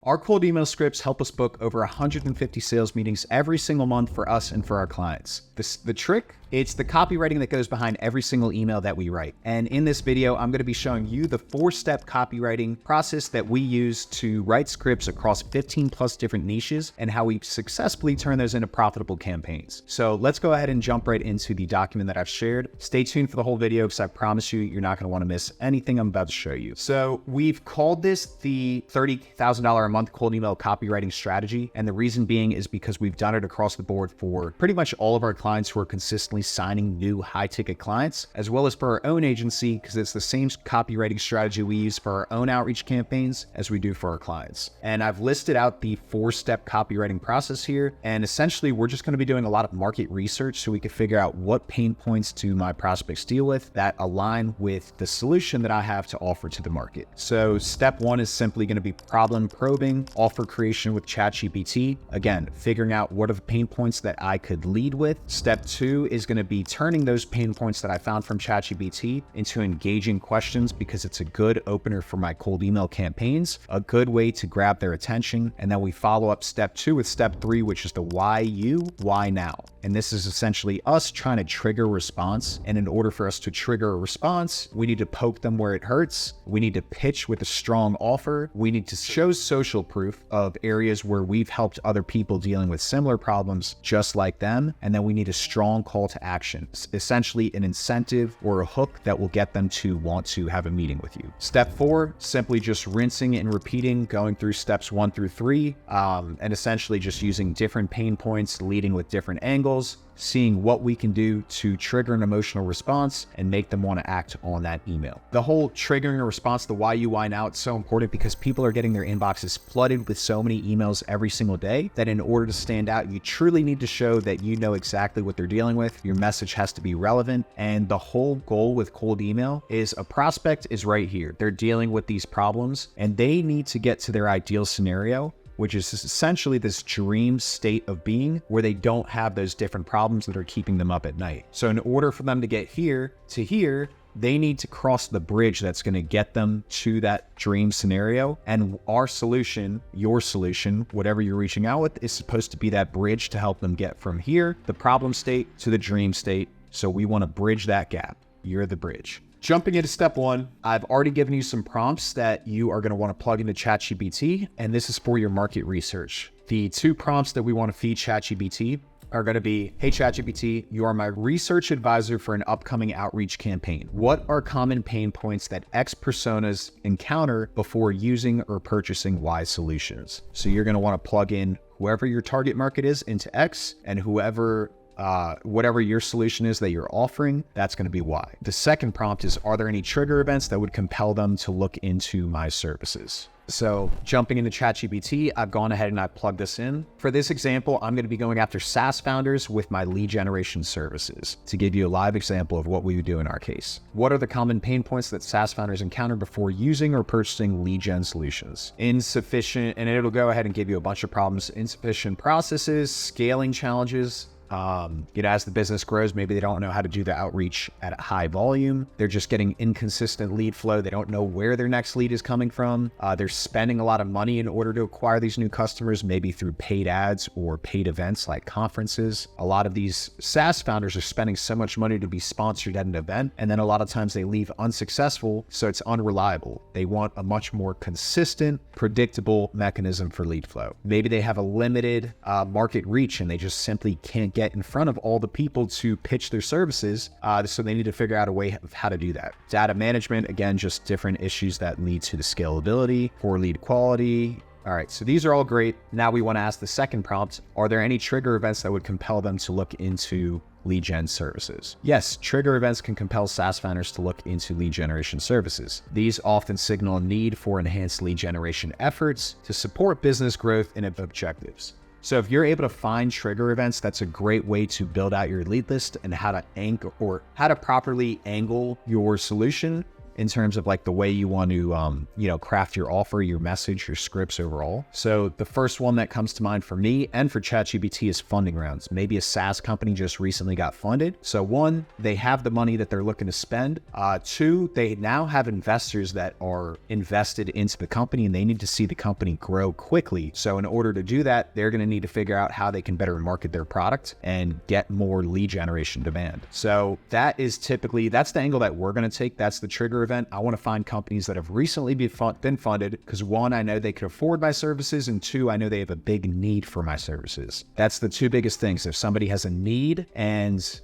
Our cold email scripts help us book over 150 sales meetings every single month for us and for our clients. The trick, it's the copywriting that goes behind every single email that we write. And in this video, I'm going to be showing you the 4-step copywriting process that we use to write scripts across 15 plus different niches and how we successfully turn those into profitable campaigns. So let's go ahead and jump right into the document that I've shared. Stay tuned for the whole video because I promise you, you're not going to want to miss anything I'm about to show you. So we've called this the $30,000 a month cold email copywriting strategy. And the reason being is because we've done it across the board for pretty much all of our clients who are consistently signing new high ticket clients, as well as for our own agency, because it's the same copywriting strategy we use for our own outreach campaigns as we do for our clients. And I've listed out the 4-step copywriting process here. And essentially, we're just going to be doing a lot of market research so we can figure out what pain points do my prospects deal with that align with the solution that I have to offer to the market. So step 1 is simply going to be problem probing, offer creation with ChatGPT. Again, figuring out what are the pain points that I could lead with. Step 2 is going to be turning those pain points that I found from ChatGPT into engaging questions, because it's a good opener for my cold email campaigns, a good way to grab their attention. And then we follow up step 2 with step 3, which is the why you, why now. And this is essentially us trying to trigger a response. And in order for us to trigger a response, we need to poke them where it hurts. We need to pitch with a strong offer. We need to show social proof of areas where we've helped other people dealing with similar problems just like them. And then we need a strong call to action, essentially an incentive or a hook that will get them to want to have a meeting with you. Step 4, simply just rinsing and repeating, going through steps 1 through 3, and essentially just using different pain points, leading with different angles, seeing what we can do to trigger an emotional response and make them want to act on that email. The whole triggering a response, the why you, why now, it's so important because people are getting their inboxes flooded with so many emails every single day that in order to stand out, you truly need to show that you know exactly what they're dealing with. Your message has to be relevant. And the whole goal with cold email is a prospect is right here. They're dealing with these problems and they need to get to their ideal scenario, which is essentially this dream state of being where they don't have those different problems that are keeping them up at night. So in order for them to get here to here, they need to cross the bridge that's going to get them to that dream scenario. And our solution, your solution, whatever you're reaching out with, is supposed to be that bridge to help them get from here, the problem state, to the dream state. So we want to bridge that gap. You're the bridge. Jumping into step 1, I've already given you some prompts that you are going to want to plug into ChatGPT, and this is for your market research. The 2 prompts that we want to feed ChatGPT are going to be, hey ChatGPT, you are my research advisor for an upcoming outreach campaign. What are common pain points that X personas encounter before using or purchasing Y solutions? So you're going to want to plug in whoever your target market is into X, and whatever your solution is that you're offering, that's going to be Y. The second prompt is, are there any trigger events that would compel them to look into my services? So jumping into ChatGPT, I've gone ahead and I've plugged this in. For this example, I'm going to be going after SaaS founders with my lead generation services to give you a live example of what we would do in our case. What are the common pain points that SaaS founders encounter before using or purchasing lead gen solutions? Insufficient, and it'll go ahead and give you a bunch of problems. Insufficient processes, scaling challenges. As the business grows, maybe they don't know how to do the outreach at a high volume. They're just getting inconsistent lead flow. They don't know where their next lead is coming from. They're spending a lot of money in order to acquire these new customers, maybe through paid ads or paid events like conferences. A lot of these SaaS founders are spending so much money to be sponsored at an event, and then a lot of times they leave unsuccessful, so it's unreliable. They want a much more consistent, predictable mechanism for lead flow. Maybe they have a limited market reach and they just simply can't get in front of all the people to pitch their services. So they need to figure out a way of how to do that. Data management, again, just different issues that lead to the scalability, poor lead quality. All right, so these are all great. Now we want to ask the second prompt, are there any trigger events that would compel them to look into lead gen services? Yes, trigger events can compel SaaS founders to look into lead generation services. These often signal a need for enhanced lead generation efforts to support business growth and objectives. So if you're able to find trigger events, that's a great way to build out your lead list and how to properly angle your solution in terms of like the way you want to, craft your offer, your message, your scripts overall. So the first one that comes to mind for me and for ChatGPT is funding rounds. Maybe a SaaS company just recently got funded. So one, they have the money that they're looking to spend. Two, they now have investors that are invested into the company and they need to see the company grow quickly. So in order to do that, they're going to need to figure out how they can better market their product and get more lead generation demand. So that's the angle that we're going to take. That's the trigger event. I want to find companies that have recently been funded because one, I know they can afford my services, and two, I know they have a big need for my services. That's the two biggest things. If somebody has a need and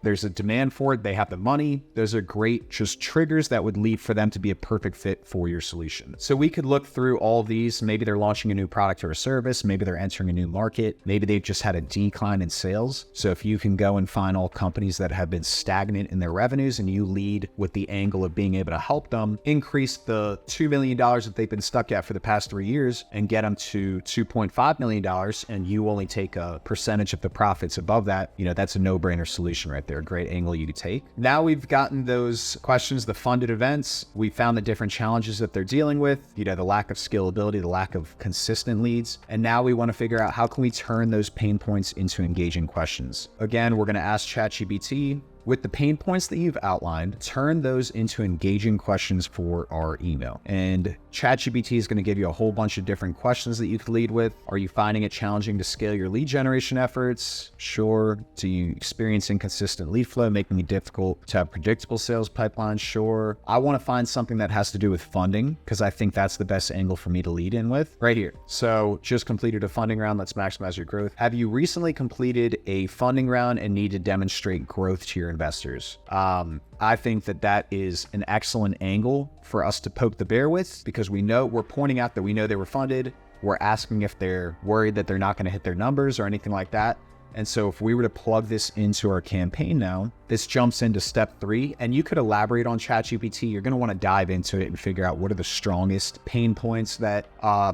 there's a demand for it, they have the money, those are great just triggers that would lead for them to be a perfect fit for your solution. So we could look through all of these. Maybe they're launching a new product or a service. Maybe they're entering a new market. Maybe they've just had a decline in sales. So if you can go and find all companies that have been stagnant in their revenues and you lead with the angle of being able to help them increase the $2 million that they've been stuck at for the past 3 years and get them to $2.5 million, and you only take a percentage of the profits above that, that's a no-brainer solution right there. A great angle you could take. Now we've gotten those questions, the funded events. We found the different challenges that they're dealing with, the lack of scalability, the lack of consistent leads. And now we want to figure out how can we turn those pain points into engaging questions. Again, we're going to ask ChatGPT, with the pain points that you've outlined, turn those into engaging questions for our email. And ChatGPT is going to give you a whole bunch of different questions that you could lead with. Are you finding it challenging to scale your lead generation efforts? Sure. Do you experience inconsistent lead flow, making it difficult to have predictable sales pipelines? Sure. I want to find something that has to do with funding because I think that's the best angle for me to lead in with right here. So just completed a funding round. Let's maximize your growth. Have you recently completed a funding round and need to demonstrate growth to your investors? I think that is an excellent angle for us to poke the bear with because we're pointing out that we know they were funded. We're asking if they're worried that they're not going to hit their numbers or anything like that. And so if we were to plug this into our campaign now, this jumps into step 3, and you could elaborate on ChatGPT. You're going to want to dive into it and figure out what are the strongest pain points that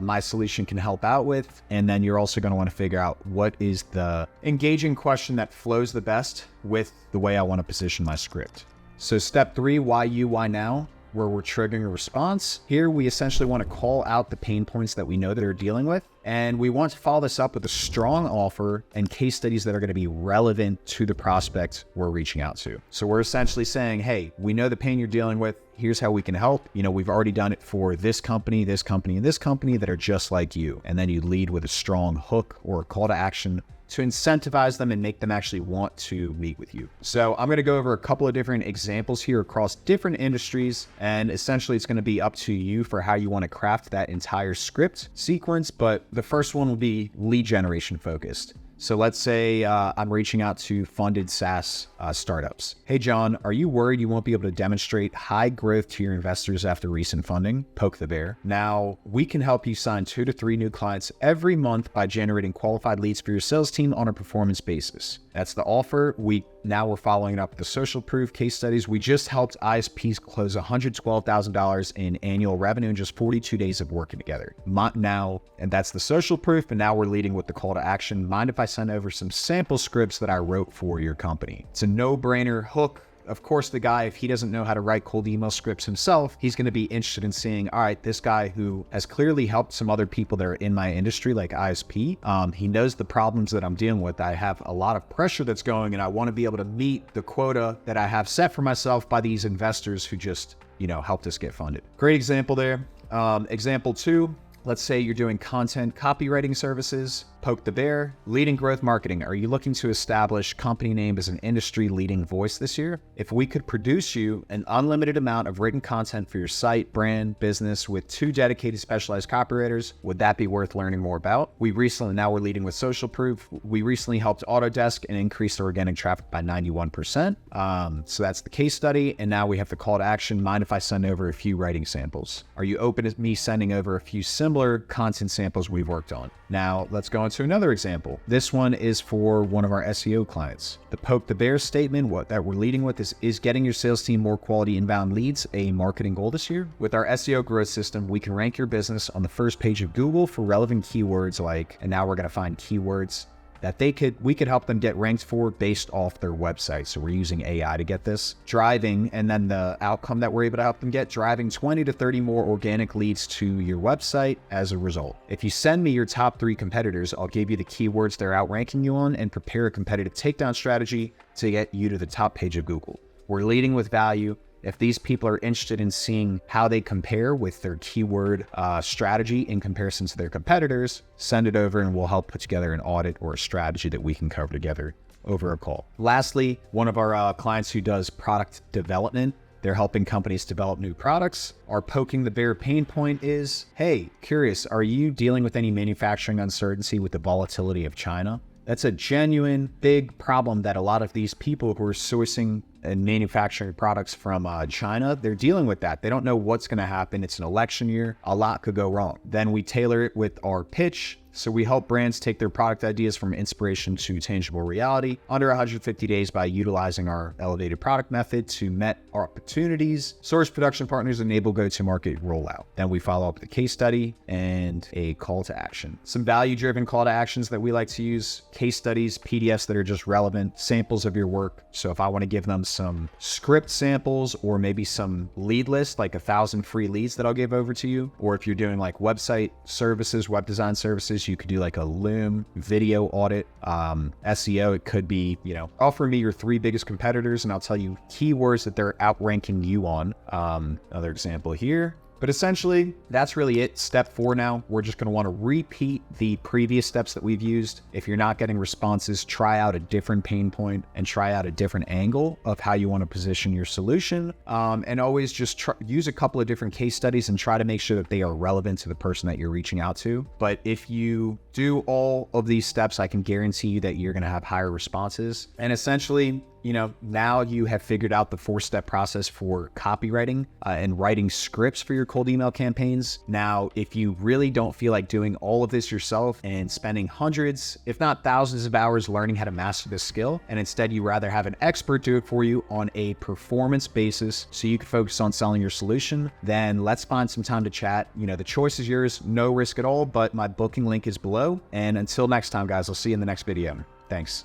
my solution can help out with. And then you're also going to want to figure out what is the engaging question that flows the best with the way I want to position my script. So step 3, why you, why now? Where we're triggering a response. Here, we essentially want to call out the pain points that we know that they're dealing with. And we want to follow this up with a strong offer and case studies that are going to be relevant to the prospect we're reaching out to. So we're essentially saying, hey, we know the pain you're dealing with. Here's how we can help. We've already done it for this company, this company, and this company that are just like you. And then you lead with a strong hook or a call to action to incentivize them and make them actually want to meet with you. So I'm going to go over a couple of different examples here across different industries, and essentially it's going to be up to you for how you want to craft that entire script sequence. But the first one will be lead generation focused. So let's say I'm reaching out to funded SaaS startups. Hey, John, are you worried you won't be able to demonstrate high growth to your investors after recent funding? Poke the bear. Now, we can help you sign 2 to 3 new clients every month by generating qualified leads for your sales team on a performance basis. That's the offer. Now we're following it up with the social proof case studies. We just helped ISPs close $112,000 in annual revenue in just 42 days of working together. And that's the social proof. And now we're leading with the call to action. Mind if I send over some sample scripts that I wrote for your company? It's a no-brainer hook. Of course, the guy, if he doesn't know how to write cold email scripts himself, he's going to be interested in seeing, all right, this guy who has clearly helped some other people that are in my industry, like ISP, he knows the problems that I'm dealing with. I have a lot of pressure that's going, and I want to be able to meet the quota that I have set for myself by these investors who just, helped us get funded. Great example there. Example 2, let's say you're doing content copywriting services. Poke the bear. Leading growth marketing. Are you looking to establish company name as an industry leading voice this year? If we could produce you an unlimited amount of written content for your site, brand, business with 2 dedicated specialized copywriters, would that be worth learning more about? Now we're leading with social proof. We recently helped Autodesk and increased organic traffic by 91%. So that's the case study. And now we have the call to action. Mind if I send over a few writing samples? Are you open to me sending over a few similar content samples we've worked on? Now let's go into another example. This one is for one of our SEO clients. The poke the bear statement that we're leading with is getting your sales team more quality inbound leads a marketing goal this year? With our SEO growth system, we can rank your business on the first page of Google for relevant keywords and now we're going to find keywords that we could help them get ranked for based off their website. So we're using AI to get this. Driving, and then the outcome that we're able to help them get, driving 20 to 30 more organic leads to your website as a result. If you send me your top 3 competitors, I'll give you the keywords they're outranking you on and prepare a competitive takedown strategy to get you to the top page of Google. We're leading with value. If these people are interested in seeing how they compare with their keyword strategy in comparison to their competitors, send it over and we'll help put together an audit or a strategy that we can cover together over a call. Lastly, one of our clients who does product development, they're helping companies develop new products. Our poking the bear pain point is, hey, curious, are you dealing with any manufacturing uncertainty with the volatility of China? That's a genuine big problem that a lot of these people who are sourcing and manufacturing products from China, they're dealing with that. They don't know what's going to happen. It's an election year. A lot could go wrong. Then we tailor it with our pitch. So we help brands take their product ideas from inspiration to tangible reality under 150 days by utilizing our elevated product method to met our opportunities, source production partners, enable go-to-market rollout. Then we follow up with a case study and a call to action. Some value-driven call to actions that we like to use: case studies, PDFs that are just relevant, samples of your work. So if I want to give them some script samples or maybe some lead list, like 1,000 free leads that I'll give over to you, or if you're doing like website services, web design services, you could do like a Loom video audit. SEO, it could be, offer me your 3 biggest competitors and I'll tell you keywords that they're outranking you on. Another example here. But essentially, that's really it. Step 4 now, we're just going to want to repeat the previous steps that we've used. If you're not getting responses, try out a different pain point and try out a different angle of how you want to position your solution. And always just use a couple of different case studies and try to make sure that they are relevant to the person that you're reaching out to. But if you do all of these steps, I can guarantee you that you're going to have higher responses. And essentially, now you have figured out the 4-step process for copywriting and writing scripts for your cold email campaigns. Now, if you really don't feel like doing all of this yourself and spending hundreds, if not thousands of hours learning how to master this skill, and instead you rather have an expert do it for you on a performance basis so you can focus on selling your solution, then let's find some time to chat. The choice is yours, no risk at all, but my booking link is below. And until next time, guys, I'll see you in the next video. Thanks.